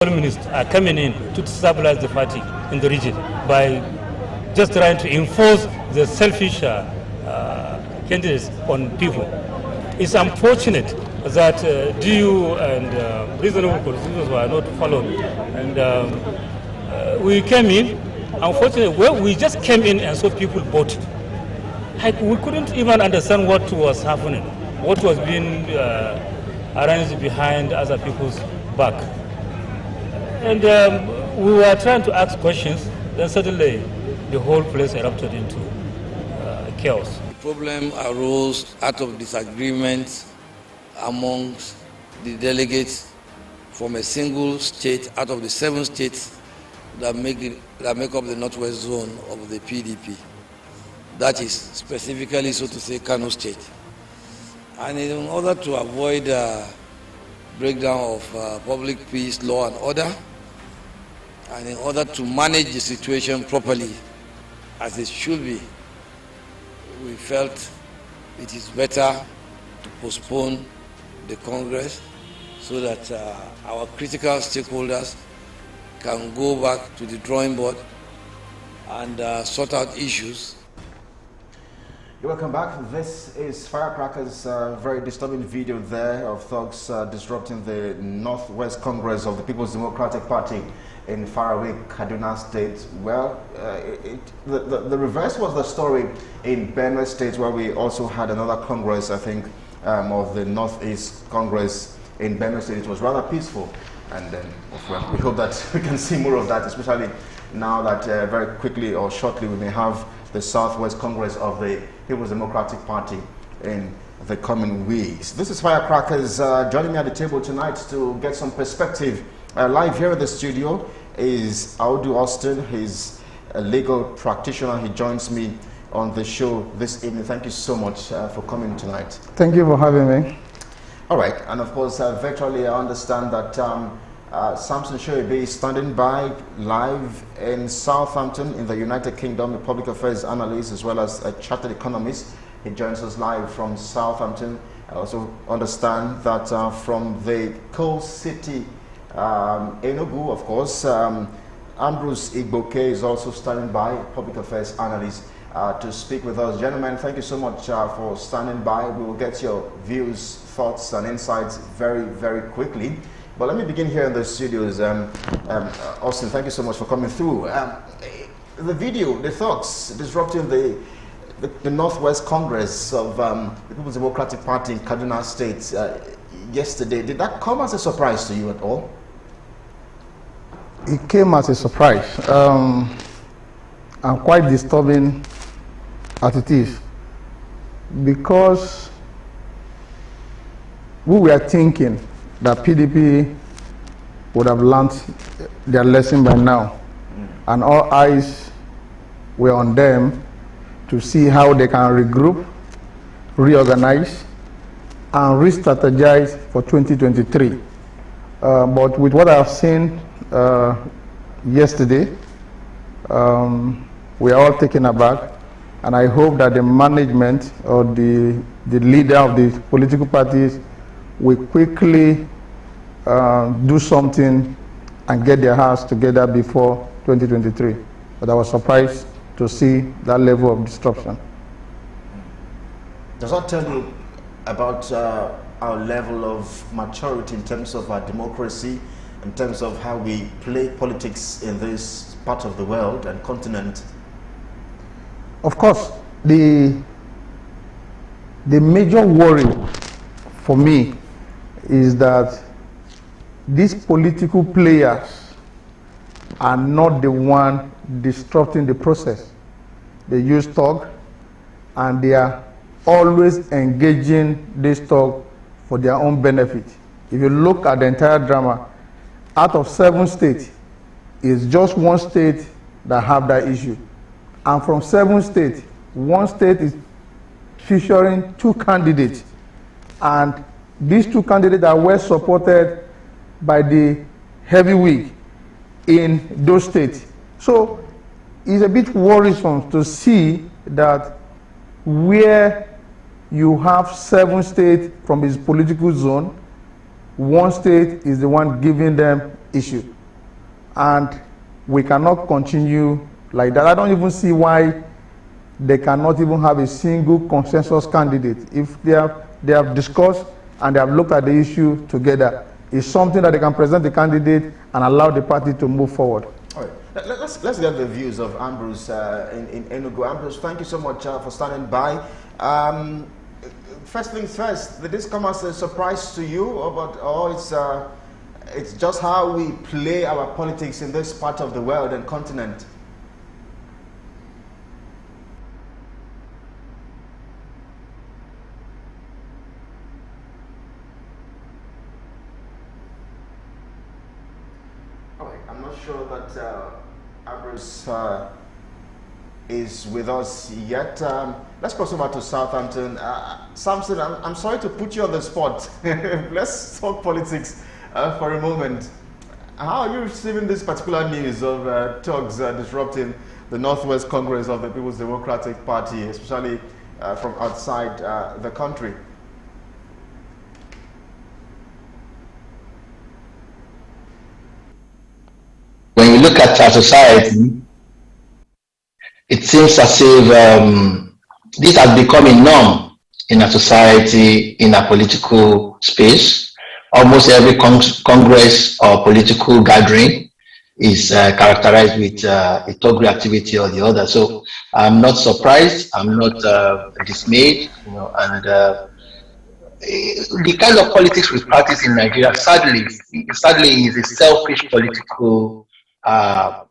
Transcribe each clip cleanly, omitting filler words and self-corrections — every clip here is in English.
Ministers are coming in to stabilize the party in the region by just trying to enforce the selfish candidates on people. It's unfortunate that due and reasonable politicians were not followed. And we came in, unfortunately, well, we just came in and saw people voted. Like, we couldn't even understand what was happening, what was being arranged behind other people's back. And we were trying to ask questions, then suddenly the whole place erupted into chaos. The problem arose out of disagreement amongst the delegates from a single state out of the 7 states that make up the northwest zone of the PDP. That is specifically, so to say, Kano State. And in order to avoid breakdown of public peace, law and order, and in order to manage the situation properly as it should be, we felt it is better to postpone the Congress so that our critical stakeholders can go back to the drawing board and sort out issues. You're welcome back. This is Firecrackers' very disturbing video there of thugs disrupting the Northwest Congress of the People's Democratic Party in faraway Kaduna State. Well, the reverse was the story in Benue State, where we also had another Congress, I think, of the Northeast Congress in Benue State. It was rather peaceful, and well, we hope that we can see more of that, especially now that very quickly or shortly we may have the Southwest Congress of the People's Democratic Party in the coming weeks. This is Firecrackers. Joining me at the table tonight to get some perspective live here in the studio is Audu Austin. He's a legal practitioner. He joins me on the show this evening. Thank you so much for coming tonight. Thank you for having me. All right, and of course, virtually I understand that Samson Shoibe is standing by live in Southampton in the United Kingdom, a public affairs analyst as well as a chartered economist. He joins us live from Southampton. I also understand that from the coal city, Enugu, of course, Ambrose Igboke is also standing by, public affairs analyst, to speak with us. Gentlemen, thank you so much for standing by. We will get your views, thoughts and insights very, very quickly. But let me begin here in the studios. Austin, thank you so much for coming through. The video, the thoughts disrupting the Northwest Congress of the People's Democratic Party in Kaduna State yesterday, did that come as a surprise to you at all? It came as a surprise and quite disturbing as it is, because we were thinking that PDP would have learned their lesson by now, and all eyes were on them to see how they can regroup, reorganize, and re-strategize for 2023. But with what I've seen yesterday, we are all taken aback, and I hope that the management or the leader of the political parties will quickly do something and get their house together before 2023. But I was surprised to see that level of disruption. Does that tell you about our level of maturity in terms of our democracy, in terms of how we play politics in this part of the world and continent? Of course, the major worry for me is that these political players are not the one disrupting the process. They use talk, and they are always engaging this talk for their own benefit. If you look at the entire drama, out of 7 states, it's just 1 state that have that issue. And from 7 states, 1 state is featuring 2 candidates. And these 2 candidates are well supported by the heavyweight in those states. So it's a bit worrisome to see that where you have 7 states from its political zone, 1 state is the one giving them issue. And we cannot continue like that. I don't even see why they cannot even have a single consensus candidate. If they have discussed and they have looked at the issue together, it's something that they can present the candidate and allow the party to move forward. All right. Let's get the views of Ambrose in Enugu. Ambrose, thank you so much for standing by. First things first, did this come as a surprise to you, or it's just how we play our politics in this part of the world and continent? All right, I'm not sure that Ambrose is with us yet. Let's cross over to Southampton. Samson, I'm sorry to put you on the spot. Let's talk politics for a moment. How are you receiving this particular news of thugs disrupting the Northwest Congress of the People's Democratic Party, especially from outside the country? When you look at our society, it seems as if this has become a norm in our society, in our political space. Almost every congress or political gathering is characterized with a thuggery activity or the other. So I'm not surprised, I'm not dismayed, and the kind of politics we practice in Nigeria, sadly is a selfish political how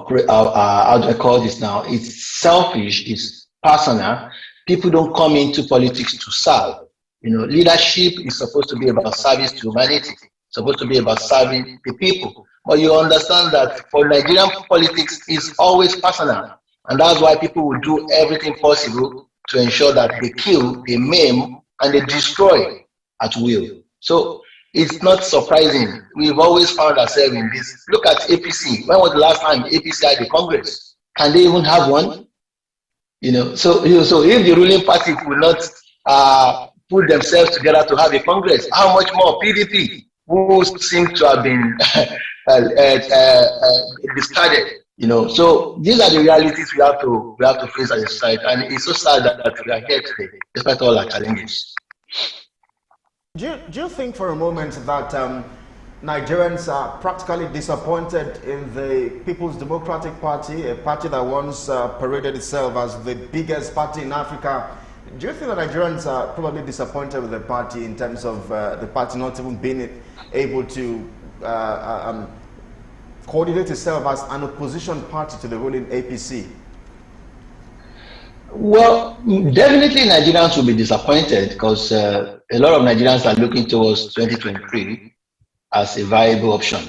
do I call this now? It's selfish, it's personal. People don't come into politics to serve. Leadership is supposed to be about service to humanity, supposed to be about serving the people. But you understand that for Nigerian politics, it's always personal. And that's why people will do everything possible to ensure that they kill, they maim, and they destroy at will. So it's not surprising. We've always found ourselves in this. Look at APC. When was the last time APC had a Congress? Can they even have one? So if the ruling party will not put themselves together to have a Congress, how much more PDP, who seem to have been discarded? So these are the realities we have to face as a society, and it's so sad that we are here today, despite all our challenges. Do you think for a moment that Nigerians are practically disappointed in the People's Democratic Party, a party that once paraded itself as the biggest party in Africa? Do you think that Nigerians are probably disappointed with the party in terms of the party not even being able to coordinate itself as an opposition party to the ruling APC? Well, definitely Nigerians will be disappointed because a lot of Nigerians are looking towards 2023 as a viable option,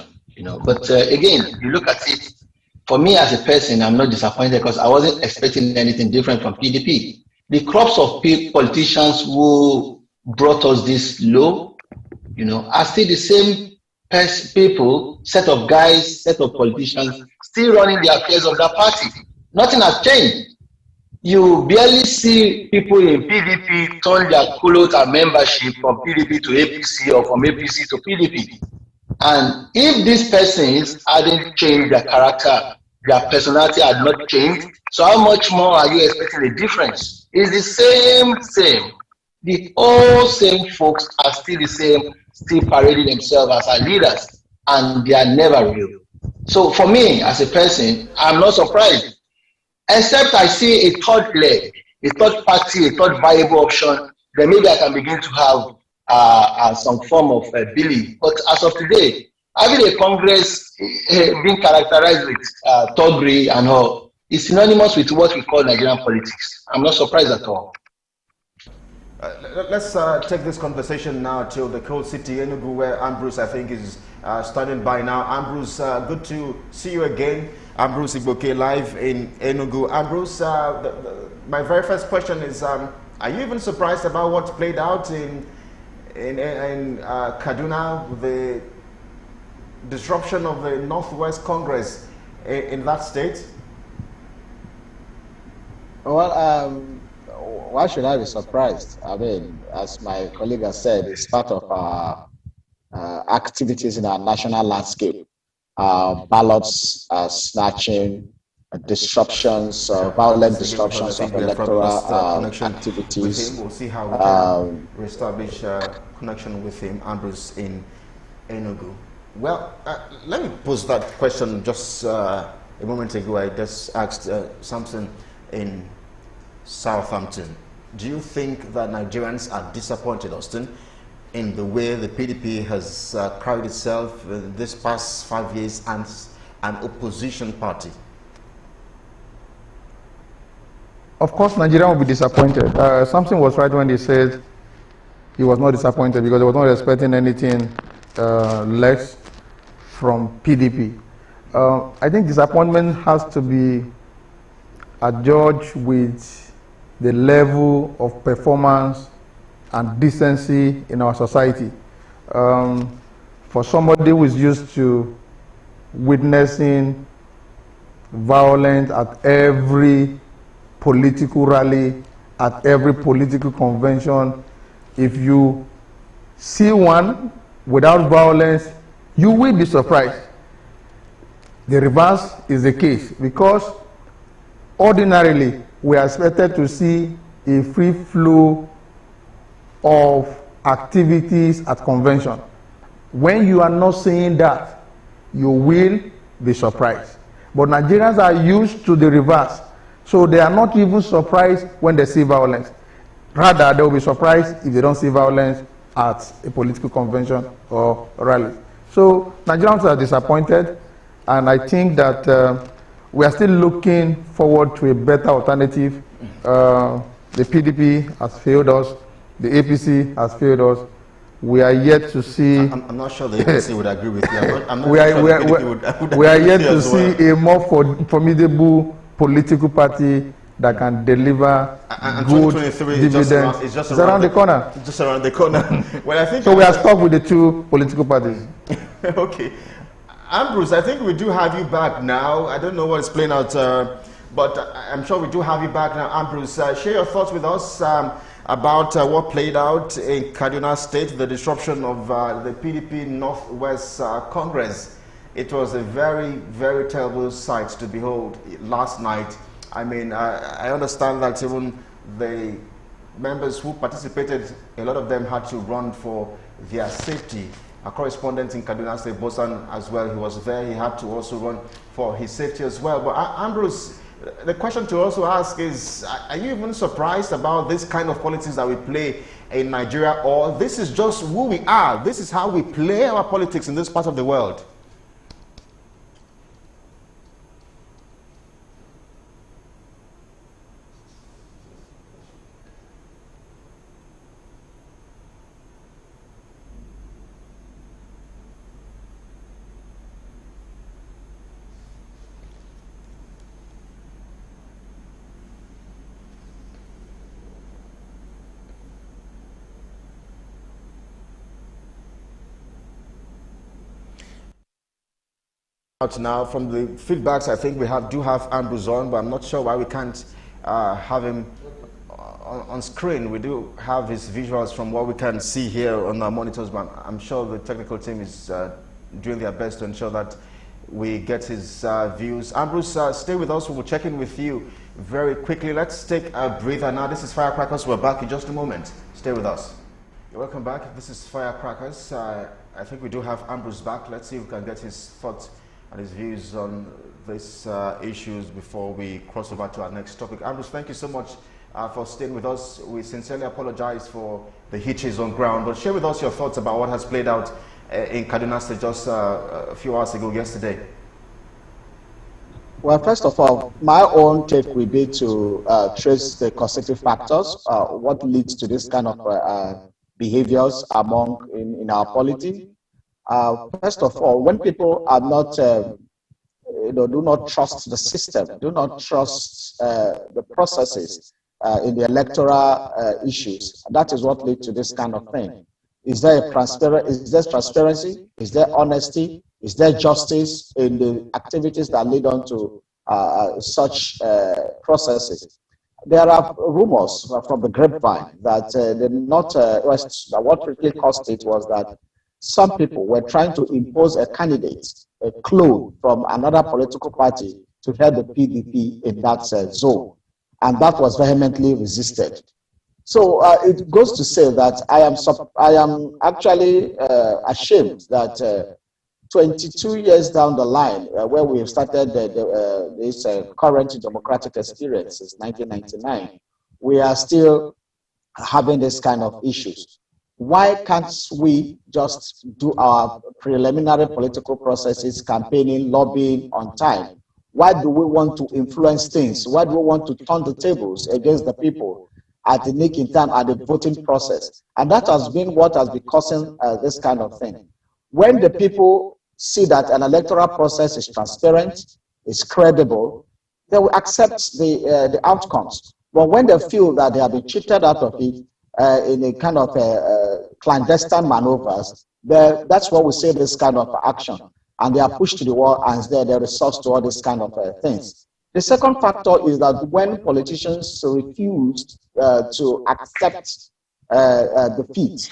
But again, you look at it, for me as a person, I'm not disappointed because I wasn't expecting anything different from PDP. The crops of politicians who brought us this low, are still the same people, set of guys, set of politicians, still running the affairs of that party. Nothing has changed. You barely see people in PDP turn their quota membership from PDP to APC or from APC to PDP. And if these persons hadn't changed their character, their personality had not changed, so how much more are you expecting a difference? It's the same. The all same folks are still the same, still parading themselves as our leaders, and they are never real. So for me, as a person, I'm not surprised. Except I see a third leg, a third party, a third viable option, then maybe I can begin to have some form of belief. But as of today, having a Congress being characterized with thuggery and all is synonymous with what we call Nigerian politics. I'm not surprised at all. Let's take this conversation now to the cold city, Enugu, where Ambrose, I think, is standing by now. Ambrose, good to see you again. Ambrose Igboke live in Enugu. Ambrose, my very first question is, are you even surprised about what played out in Kaduna, the disruption of the Northwest Congress in that state? Well, why should I be surprised? I mean, as my colleague has said, it's part of our activities in our national landscape, ballots snatching, disruptions, violent disruptions of electoral activities. We'll see how we can reestablish connection with him, Ambrose in Enugu. Well, let me pose that question. Just a moment ago, I just asked Samson in Southampton. Do you think that Nigerians are disappointed, Austin, in the way the PDP has carried itself this past 5 years as an opposition party? Of course, Nigeria will be disappointed. Samson was right when he said he was not disappointed because he was not expecting anything less from PDP. I think disappointment has to be adjudged with the level of performance and decency in our society. For somebody who is used to witnessing violence at every political rally, at every political convention, if you see one without violence, you will be surprised. The reverse is the case, because ordinarily we are expected to see a free flow of activities at convention. When you are not seeing that, you will be surprised. But Nigerians are used to the reverse, so they are not even surprised when they see violence. Rather, they will be surprised if they don't see violence at a political convention or rally. So Nigerians are disappointed, and I think that we are still looking forward to a better alternative. The PDP has failed us. The APC has failed us. We are yet to see. I'm not sure the APC would agree with you. We are yet to see a more formidable political party that can deliver good dividends. It's just around the corner. Just around the corner. Well, I think so. We are stuck with the two political parties. Okay, Ambrose, I think we do have you back now. I don't know what is playing out, but I'm sure we do have you back now. Ambrose, share your thoughts with us about what played out in Kaduna State, the disruption of the PDP Northwest Congress. It was a very, very terrible sight to behold last night. I mean, I understand that even the members who participated, a lot of them had to run for their safety. A correspondent in Kaduna State, Bosan, as well, he was there. He had to also run for his safety as well. But Ambrose, the question to also ask is, are you even surprised about this kind of politics that we play in Nigeria, or this is just who we are? This is how we play our politics in this part of the world? Out now from the feedbacks, I think we do have Ambrose on, but I'm not sure why we can't have him on screen. We do have his visuals from what we can see here on our monitors, but I'm sure the technical team is doing their best to ensure that we get his views. Ambrose, stay with us. We'll check in with you very quickly. Let's take a breather now. This is Firecrackers. We're back in just a moment. Stay with us. You're welcome back. This is Firecrackers. I think we do have Ambrose back. Let's see if we can get his thoughts and his views on these issues before we cross over to our next topic. Ambrose, thank you so much for staying with us. We sincerely apologize for the hitches on ground, but share with us your thoughts about what has played out in Kaduna State just a few hours ago yesterday. Well, first of all, my own take will be to trace the constitutive factors, what leads to this kind of behaviors in our polity. First of all, when people are not, do not trust the system, do not trust the processes in the electoral issues, that is what leads to this kind of thing. Is there transparency? Is there honesty? Is there justice in the activities that lead on to such processes? There are rumors from the grapevine that what really caused it was that some people were trying to impose a candidate, a clone from another political party to head the PDP in that zone. And that was vehemently resisted. So it goes to say that I am actually ashamed that 22 years down the line, where we have started this current democratic experience since 1999, we are still having this kind of issues. Why can't we just do our preliminary political processes, campaigning, lobbying on time? Why do we want to influence things? Why do we want to turn the tables against the people at the nick in time at the voting process? And that has been what has been causing this kind of thing. When the people see that an electoral process is transparent, is credible, they will accept the outcomes. But when they feel that they have been cheated out of it in a kind of clandestine maneuvers, that's what we say this kind of action. And they are pushed to the wall and they resort to all these kind of things. The second factor is that when politicians refuse to accept defeat,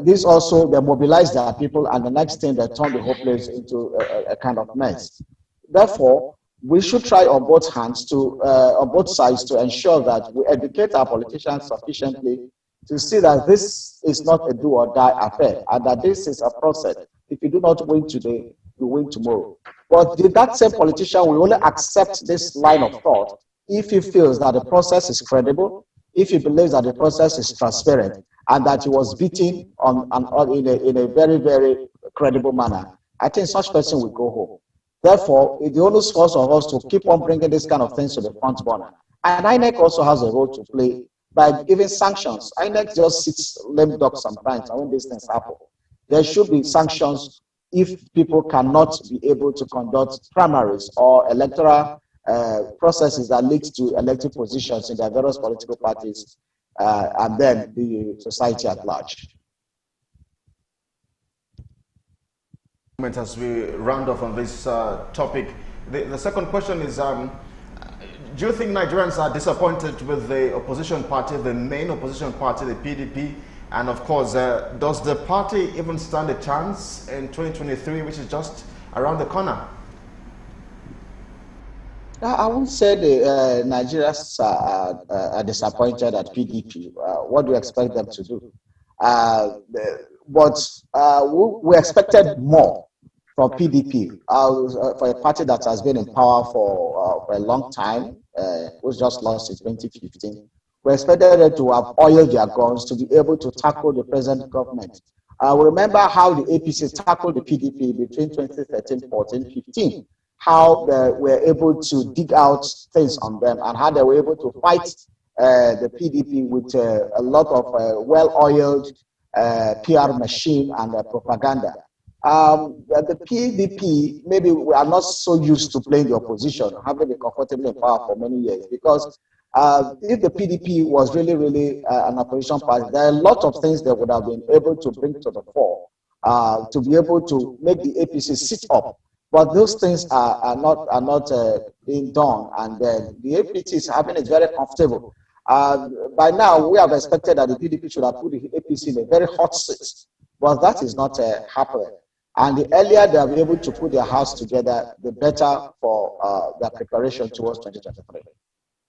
this also, they mobilize their people, and the next thing, they turn the whole place into a kind of mess. Therefore, we should try on both hands to, on both sides, to ensure that we educate our politicians sufficiently to see that this is not a do or die affair, and that this is a process. If you do not win today, you win tomorrow. But that same politician will only accept this line of thought if he feels that the process is credible, if he believes that the process is transparent, and that he was beaten in a very, very credible manner. I think such person will go home. Therefore, the only source of us to keep on bringing this kind of things to the front burner. And INEC also has a role to play by giving sanctions. INEC just sits lame duck sometimes when these things happen. There should be sanctions if people cannot be able to conduct primaries or electoral processes that lead to elected positions in their various political parties and then the society at large. As we round off on this topic, the second question is, do you think Nigerians are disappointed with the opposition party, the main opposition party, the PDP? And of course, does the party even stand a chance in 2023, which is just around the corner? I won't say the Nigerians are disappointed at PDP. What do you expect them to do? But we expected more from PDP, for a party that has been in power for a long time, was just lost in 2015. We expected them to have oiled their guns to be able to tackle the present government. We remember how the APC tackled the PDP between 2013, 14, 15. How they were able to dig out things on them and how they were able to fight the PDP with a lot of well-oiled PR machine and propaganda. The PDP, maybe we are not so used to playing the opposition, having been comfortably in power for many years, because if the PDP was really, really an opposition party, there are a lot of things they would have been able to bring to the fore to be able to make the APC sit up. But those things are not being done, and the APC is having it very comfortable. By now, we have expected that the PDP should have put the APC in a very hot seat, but that is not happening. And the earlier they are able to put their house together, the better for their preparation towards 2023.